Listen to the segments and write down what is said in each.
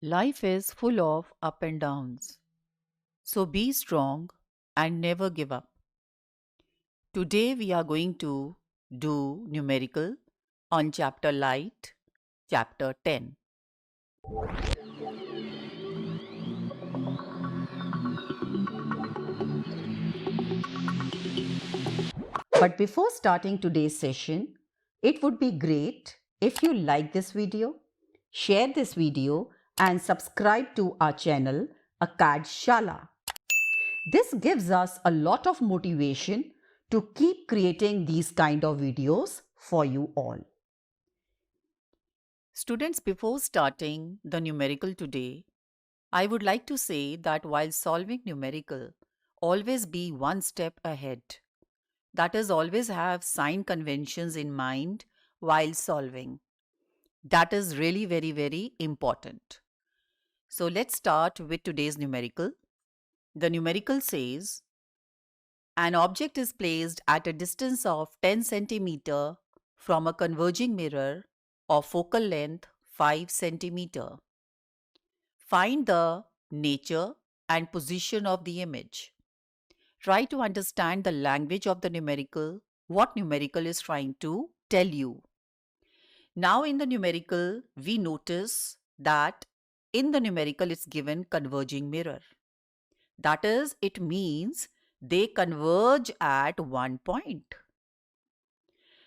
Life is full of up and downs. So be strong and never give up. Today we are going to do numerical on chapter light, chapter 10. But before starting today's session, it would be great if you like this video, share this video and subscribe to our channel Akad Shala. This gives us a lot of motivation to keep creating these kind of videos for you all. Students, before starting the numerical today, I would like to say that while solving numerical, always be one step ahead. That is, always have sign conventions in mind while solving. That is really very, very important. So let's start with today's numerical. The numerical says an object is placed at a distance of 10 centimeter from a converging mirror of focal length 5 centimeter. Find the nature and position of the image. Try to understand the language of the numerical, what numerical is trying to tell you. Now in the numerical, we notice that in the numerical it's given converging mirror. That is, it means they converge at one point.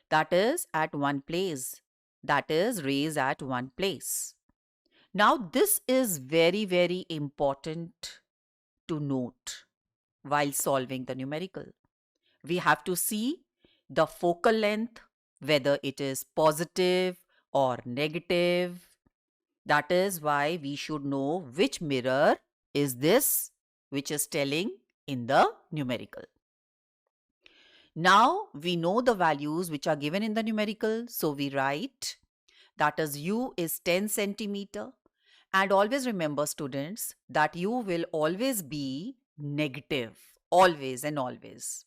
That is, at one place. That is, rays at one place. Now this is very, very important to note while solving the numerical. We have to see the focal length, whether it is positive or negative. That is why we should know which mirror is this, which is telling in the numerical. Now we know the values which are given in the numerical. So we write that is U is 10 centimeter. And always remember, students, that U will always be negative. Always and always.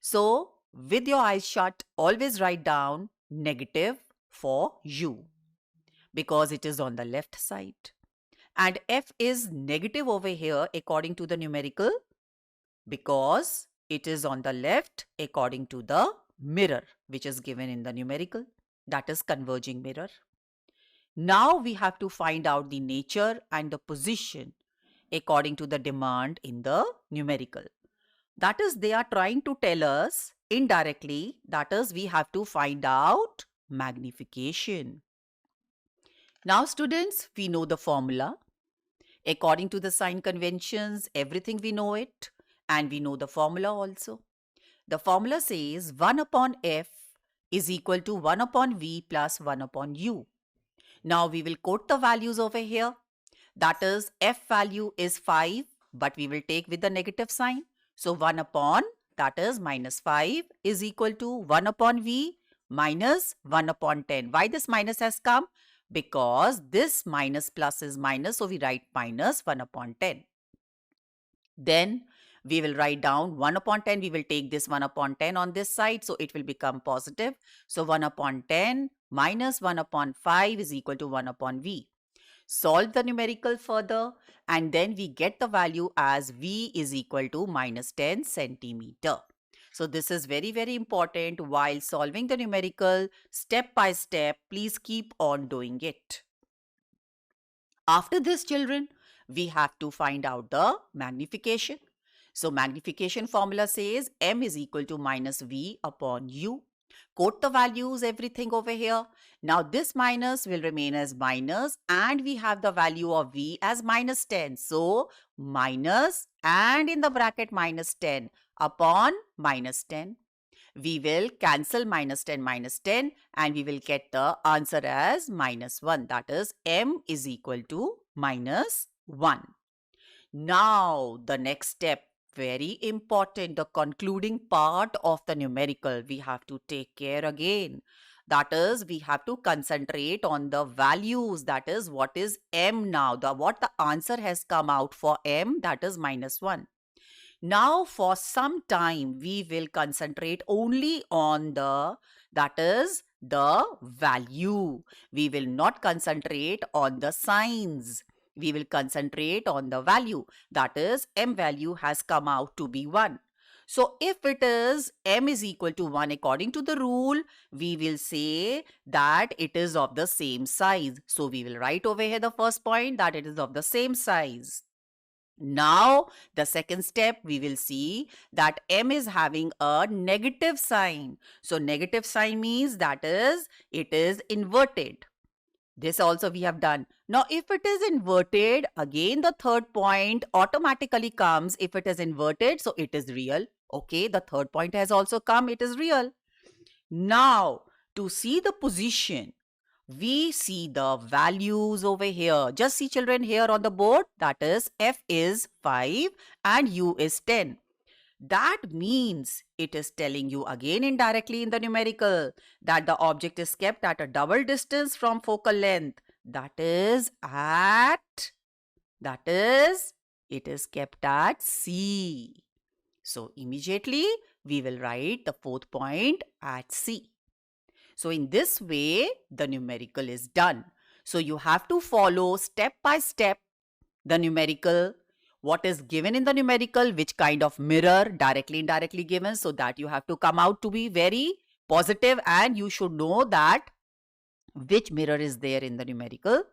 So with your eyes shut, always write down negative for U because it is on the left side. And F is negative over here according to the numerical because it is on the left according to the mirror which is given in the numerical, that is converging mirror. Now we have to find out the nature and the position according to the demand in the numerical. That is, they are trying to tell us indirectly, that is, we have to find out magnification. Now students, we know the formula. According to the sign conventions, everything we know it, and we know the formula also. The formula says 1 upon F is equal to 1 upon V plus 1 upon U. Now we will quote the values over here. That is, F value is 5, but we will take with the negative sign. So 1 upon, that is minus 5 is equal to 1 upon V minus 1 upon 10. Why this minus has come? Because this minus plus is minus, so we write minus 1 upon 10. Then we will write down 1 upon 10. We will take this 1 upon 10 on this side, so it will become positive. So 1 upon 10 minus 1 upon 5 is equal to 1 upon V. Solve the numerical further and then we get the value as V is equal to minus 10 centimeter. So this is very, very important while solving the numerical step by step. Please keep on doing it. After this, children, we have to find out the magnification. So magnification formula says M is equal to minus V upon U. Quote the values, everything over here. Now this minus will remain as minus and we have the value of V as minus 10. So minus and in the bracket minus 10 upon minus 10. We will cancel minus 10 and we will get the answer as minus 1. That is M is equal to minus 1. Now the next step, very important, the concluding part of the numerical, we have to take care again. That is, we have to concentrate on the values. That is, what is M now? What the answer has come out for M, that is minus 1. Now for some time, we will concentrate only on the, that is, the value. We will not concentrate on the signs. We will concentrate on the value. That is, m value has come out to be 1. So if it is m is equal to 1 according to the rule, we will say that it is of the same size. So we will write over here the first point that it is of the same size. Now, the second step, we will see that m is having a negative sign. So negative sign means that is, it is inverted. This also we have done. Now, if it is inverted, again the third point automatically comes. If it is inverted, so it is real. Okay, the third point has also come, it is real. Now, to see the position, we see the values over here. Just see children here on the board, that is f is 5 and u is 10. That means it is telling you again indirectly in the numerical that the object is kept at a double distance from focal length. That is, it is kept at C. So immediately we will write the fourth point at C. So in this way, the numerical is done. So you have to follow step by step the numerical, what is given in the numerical, which kind of mirror, directly, indirectly given, so that you have to come out to be very positive and you should know that which mirror is there in the numerical.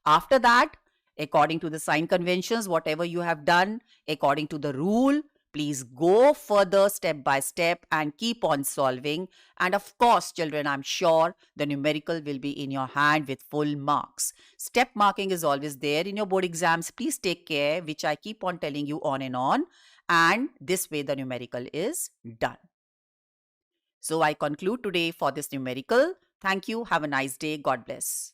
After that, according to the sign conventions, whatever you have done, according to the rule, please go further step by step and keep on solving. And of course, children, I'm sure the numerical will be in your hand with full marks. Step marking is always there in your board exams. Please take care, which I keep on telling you on and on. And this way the numerical is done. So I conclude today for this numerical. Thank you. Have a nice day. God bless.